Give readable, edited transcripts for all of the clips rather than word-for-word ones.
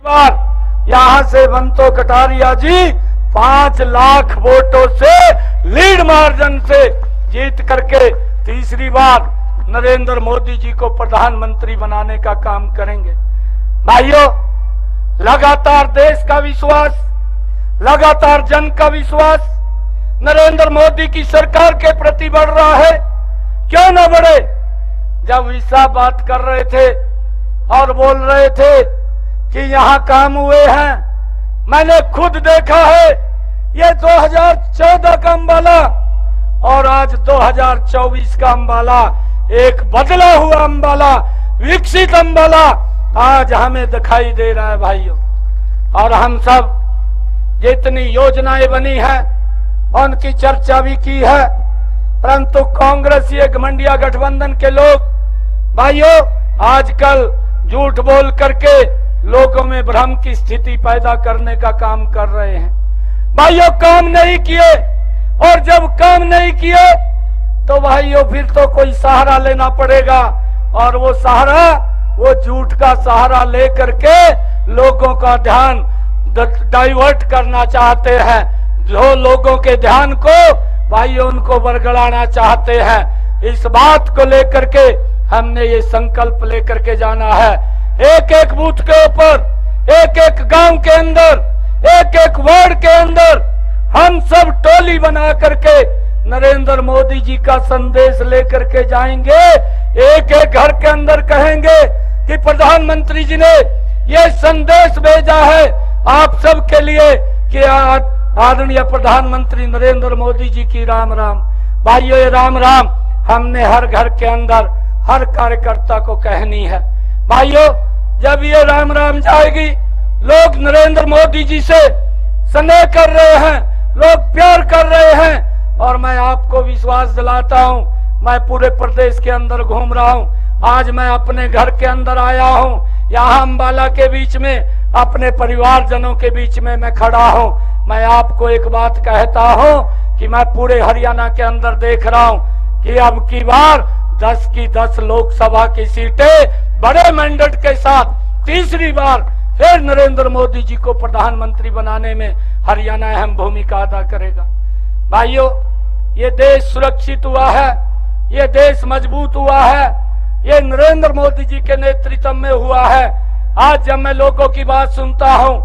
बार यहाँ से बंतो कटारिया जी 5 लाख वोटों से लीड मार्जिन से जीत करके तीसरी बार नरेंद्र मोदी जी को प्रधानमंत्री बनाने का काम करेंगे। भाइयों, लगातार देश का विश्वास, लगातार जन का विश्वास नरेंद्र मोदी की सरकार के प्रति बढ़ रहा है। क्यों न बढ़े? जब ईसा बात कर रहे थे और बोल रहे थे कि यहां काम हुए हैं, मैंने खुद देखा है। ये 2014 का अंबाला और आज 2024 का अंबाला, एक बदला हुआ अंबाला, विकसित अंबाला आज हमें दिखाई दे रहा है भाइयों। और हम सब जितनी योजनाएं बनी हैं उनकी चर्चा भी की है, परंतु कांग्रेस ये घमंडिया गठबंधन के लोग भाइयों आजकल झूठ बोल करके लोगों में भ्रम की स्थिति पैदा करने का काम कर रहे हैं। भाइयों, काम नहीं किए, और जब काम नहीं किए तो भाइयों फिर तो कोई सहारा लेना पड़ेगा, और वो सहारा वो झूठ का सहारा लेकर के लोगों का ध्यान डाइवर्ट करना चाहते हैं। जो लोगों के ध्यान को भाइयों उनको बरगड़ाना चाहते हैं। इस बात को लेकर के हमने ये संकल्प लेकर के जाना है। एक एक बूथ के ऊपर, एक एक गांव के अंदर, एक एक वार्ड के अंदर हम सब टोली बना करके नरेंद्र मोदी जी का संदेश लेकर के जाएंगे। एक एक घर के अंदर कहेंगे कि प्रधानमंत्री जी ने ये संदेश भेजा है आप सब के लिए कि आदरणीय प्रधानमंत्री नरेंद्र मोदी जी की राम राम। भाइयों, ये राम राम हमने हर घर के अंदर हर कार्यकर्ता को कहनी है। भाइयों, जब ये राम राम जाएगी, लोग नरेंद्र मोदी जी से स्नेह कर रहे हैं, लोग प्यार कर रहे हैं, और मैं आपको विश्वास दिलाता हूं, मैं पूरे प्रदेश के अंदर घूम रहा हूं। आज मैं अपने घर के अंदर आया हूं, यहाँ अंबाला के बीच में अपने परिवारजनों के बीच में मैं खड़ा हूं। मैं आपको एक बात कहता हूं कि मैं पूरे हरियाणा के अंदर देख रहा हूं कि अब की बार 10 की 10 लोकसभा की सीटें बड़े मैंडेट के साथ तीसरी बार फिर नरेंद्र मोदी जी को प्रधानमंत्री बनाने में हरियाणा अहम भूमिका अदा करेगा। भाइयों, ये देश सुरक्षित हुआ है, ये देश मजबूत हुआ है, ये नरेंद्र मोदी जी के नेतृत्व में हुआ है। आज जब मैं लोगों की बात सुनता हूं,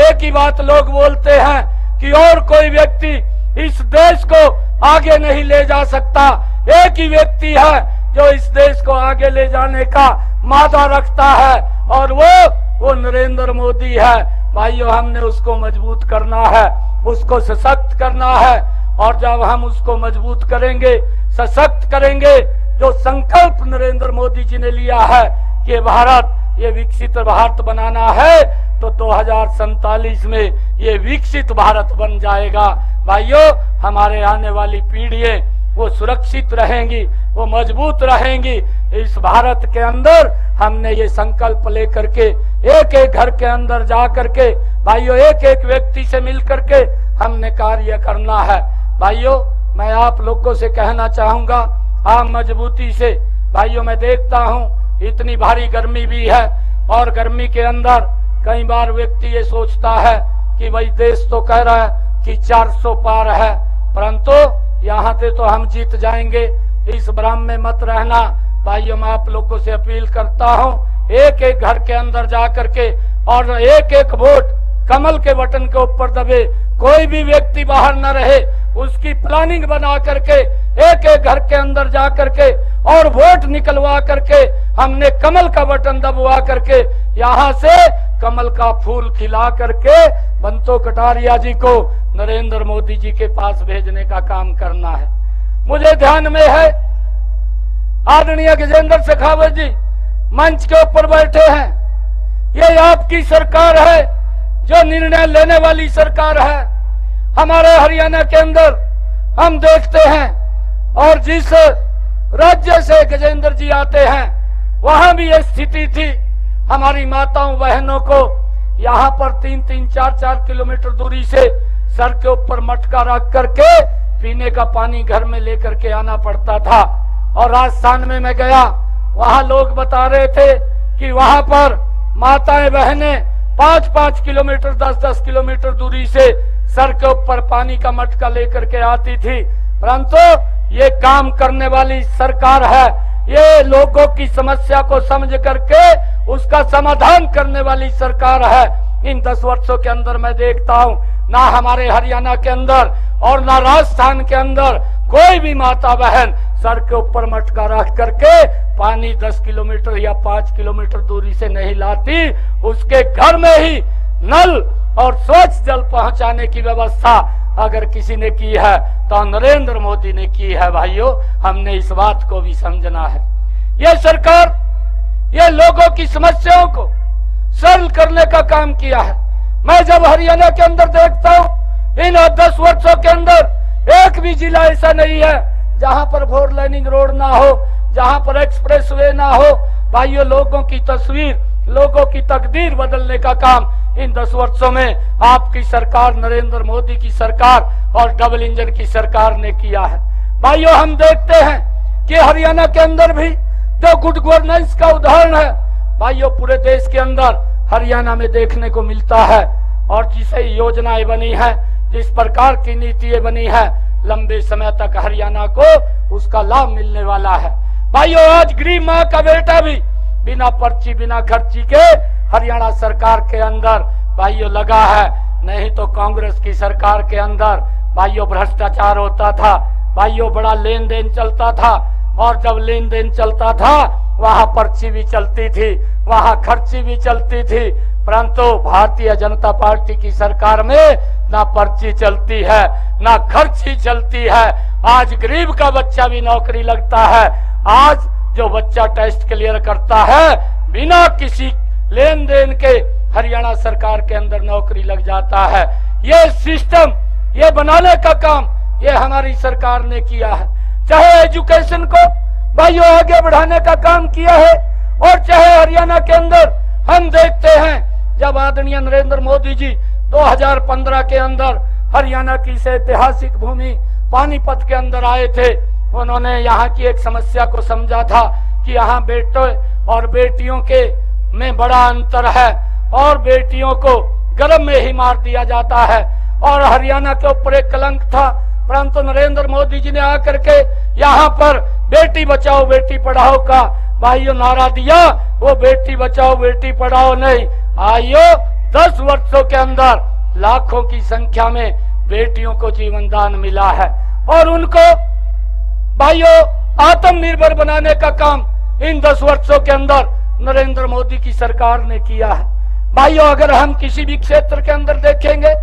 एक ही बात लोग बोलते हैं कि और कोई व्यक्ति इस देश को आगे नहीं ले जा सकता। एक ही व्यक्ति है जो इस देश को आगे ले जाने का मादा रखता है, और वो नरेंद्र मोदी है। भाइयों, हमने उसको मजबूत करना है, उसको सशक्त करना है, और जब हम उसको मजबूत करेंगे, सशक्त करेंगे, जो संकल्प नरेंद्र मोदी जी ने लिया है कि भारत ये विकसित भारत बनाना है, तो 2047 में ये विकसित भारत बन जाएगा। भाइयों, हमारे आने वाली पीढ़ियां वो सुरक्षित रहेंगी, वो मजबूत रहेंगी। इस भारत के अंदर हमने ये संकल्प लेकर के एक एक घर के अंदर जा करके भाइयों एक एक व्यक्ति से मिल करके हमने कार्य करना है। भाइयों, मैं आप लोगों से कहना चाहूंगा, आप मजबूती से, भाइयों मैं देखता हूं इतनी भारी गर्मी भी है, और गर्मी के अंदर कई बार व्यक्ति ये सोचता है कि भाई देश तो कह रहा है कि 400 पार है, परंतु यहाँ से तो हम जीत जाएंगे। इस भ्रम में मत रहना। भाइयों, मैं आप लोगों से अपील करता हूँ, एक एक घर के अंदर जा करके और एक एक वोट कमल के बटन के ऊपर दबे, कोई भी व्यक्ति बाहर न रहे, उसकी प्लानिंग बना करके एक एक घर के अंदर जा करके और वोट निकलवा करके हमने कमल का बटन दबवा करके यहाँ से कमल का फूल खिला करके बंतो कटारिया जी को नरेंद्र मोदी जी के पास भेजने का काम करना है। मुझे ध्यान में है आदरणीय गजेंद्र शेखावत जी मंच के ऊपर बैठे हैं। ये आपकी सरकार है, जो निर्णय लेने वाली सरकार है। हमारे हरियाणा के अंदर हम देखते हैं, और जिस राज्य से गजेंद्र जी आते हैं वहां भी ये स्थिति थी। हमारी माताओं बहनों को यहाँ पर 3-3, 4-4 किलोमीटर दूरी से सर के ऊपर मटका रख करके पीने का पानी घर में लेकर के आना पड़ता था। और राजस्थान में मैं गया, वहां लोग बता रहे थे कि वहां पर माताएं बहनें 5-5 किलोमीटर 10-10 किलोमीटर दूरी से सर के ऊपर पानी का मटका लेकर के आती थी। परंतु ये काम करने वाली सरकार है, ये लोगों की समस्या को समझ करके उसका समाधान करने वाली सरकार है। इन 10 वर्षों के अंदर मैं देखता हूं, ना हमारे हरियाणा के अंदर और ना राजस्थान के अंदर कोई भी माता बहन सर के ऊपर मटका रख करके पानी 10 किलोमीटर या 5 किलोमीटर दूरी से नहीं लाती। उसके घर में ही नल और स्वच्छ जल पहुंचाने की व्यवस्था अगर किसी ने की है तो नरेंद्र मोदी ने की है। भाइयों, हमने इस बात को भी समझना है। यह सरकार ये लोगों की समस्याओं को सरल करने का काम किया है। मैं जब हरियाणा के अंदर देखता हूं, इन 10 वर्षों के अंदर एक भी जिला ऐसा नहीं है जहां पर 4 लाइनिंग रोड ना हो, जहां पर एक्सप्रेस वे ना हो। भाइयों, लोगों की तस्वीर, लोगों की तकदीर बदलने का काम इन 10 वर्षों में आपकी सरकार, नरेंद्र मोदी की सरकार और डबल इंजन की सरकार ने किया है। भाइयों, हम देखते हैं कि हरियाणा के अंदर भी जो गुड गवर्नेंस का उदाहरण है, भाइयों पूरे देश के अंदर हरियाणा में देखने को मिलता है। और जिसे योजनाएं बनी है, जिस प्रकार की नीतियां बनी है, लंबे समय तक हरियाणा को उसका लाभ मिलने वाला है। भाइयों, आज गरीब माँ का बेटा भी बिना पर्ची बिना खर्ची के हरियाणा सरकार के अंदर भाइयों लगा है। नहीं तो कांग्रेस की सरकार के अंदर भाइयों भ्रष्टाचार होता था, भाइयों बड़ा लेन देन चलता था। और जब लेन देन चलता था वहां पर्ची भी चलती थी, वहां खर्ची भी चलती थी। परंतु भारतीय जनता पार्टी की सरकार में ना पर्ची चलती है ना खर्ची चलती है। आज गरीब का बच्चा भी नौकरी लगता है। आज जो बच्चा टेस्ट क्लियर करता है बिना किसी लेन देन के हरियाणा सरकार के अंदर नौकरी लग जाता है। ये सिस्टम, ये बनाने का काम ये हमारी सरकार ने किया है। चाहे एजुकेशन को भाइयों आगे बढ़ाने का काम किया है, और चाहे हरियाणा के अंदर हम देखते हैं जब आदरणीय नरेंद्र मोदी जी 2015 के अंदर हरियाणा की से ऐतिहासिक भूमि पानीपत के अंदर आए थे, उन्होंने यहाँ की एक समस्या को समझा था कि यहाँ बेटों और बेटियों के में बड़ा अंतर है और बेटियों को गर्भ में ही मार दिया जाता है और हरियाणा के ऊपर एक कलंक था। परंतु नरेंद्र मोदी जी ने आकर के यहाँ पर बेटी बचाओ बेटी पढ़ाओ का भाइयों नारा दिया। वो बेटी बचाओ बेटी पढ़ाओ नहीं, आइयो 10 वर्षों के अंदर लाखों की संख्या में बेटियों को जीवन दान मिला है और उनको भाइयों आत्मनिर्भर बनाने का काम इन 10 वर्षों के अंदर नरेंद्र मोदी की सरकार ने किया है। भाइयों, अगर हम किसी भी क्षेत्र के अंदर देखेंगे,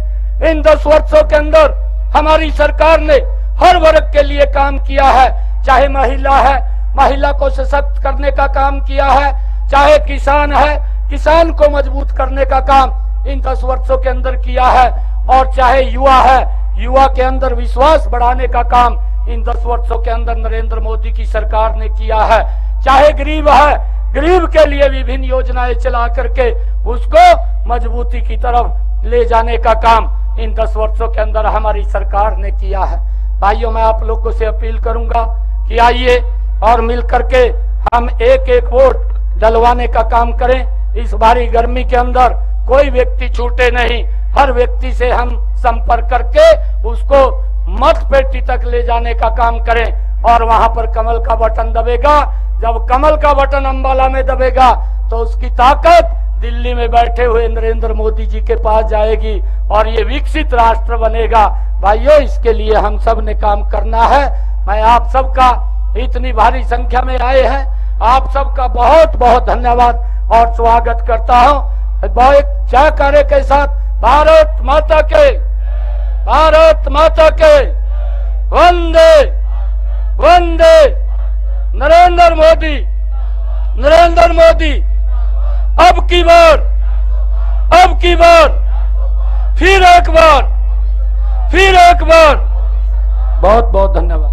इन 10 वर्षों के अंदर हमारी सरकार ने हर वर्ग के लिए काम किया है। चाहे महिला है, महिला को सशक्त करने का काम किया है, चाहे किसान है, किसान को मजबूत करने का काम इन 10 वर्षों के अंदर किया है, और चाहे युवा है, युवा के अंदर विश्वास बढ़ाने का काम इन 10 वर्षों के अंदर नरेंद्र मोदी की सरकार ने किया है। चाहे गरीब है, गरीब के लिए विभिन्न योजनाएं चला करके उसको मजबूती की तरफ ले जाने का काम इन 10 वर्षों के अंदर हमारी सरकार ने किया है। भाइयों, मैं आप लोगों से अपील करूंगा कि आइए और मिलकर के हम एक एक वोट डलवाने का काम करें। इस भारी गर्मी के अंदर कोई व्यक्ति छूटे नहीं, हर व्यक्ति से हम संपर्क करके उसको मत पेटी तक ले जाने का काम करें और वहां पर कमल का बटन दबेगा। जब कमल का बटन अंबाला में दबेगा तो उसकी ताकत दिल्ली में बैठे हुए नरेंद्र मोदी जी के पास जाएगी और ये विकसित राष्ट्र बनेगा। भाइयों, इसके लिए हम सब ने काम करना है। मैं आप सबका इतनी भारी संख्या में आए हैं, आप सबका बहुत बहुत धन्यवाद और स्वागत करता हूं। बहुत जयकारे के साथ भारत माता के, भारत माता के, वंदे वंदे नरेंद्र मोदी, नरेंद्र मोदी। अब की बार, अब की बार, फिर एक बार, फिर एक बार। बहुत बहुत धन्यवाद।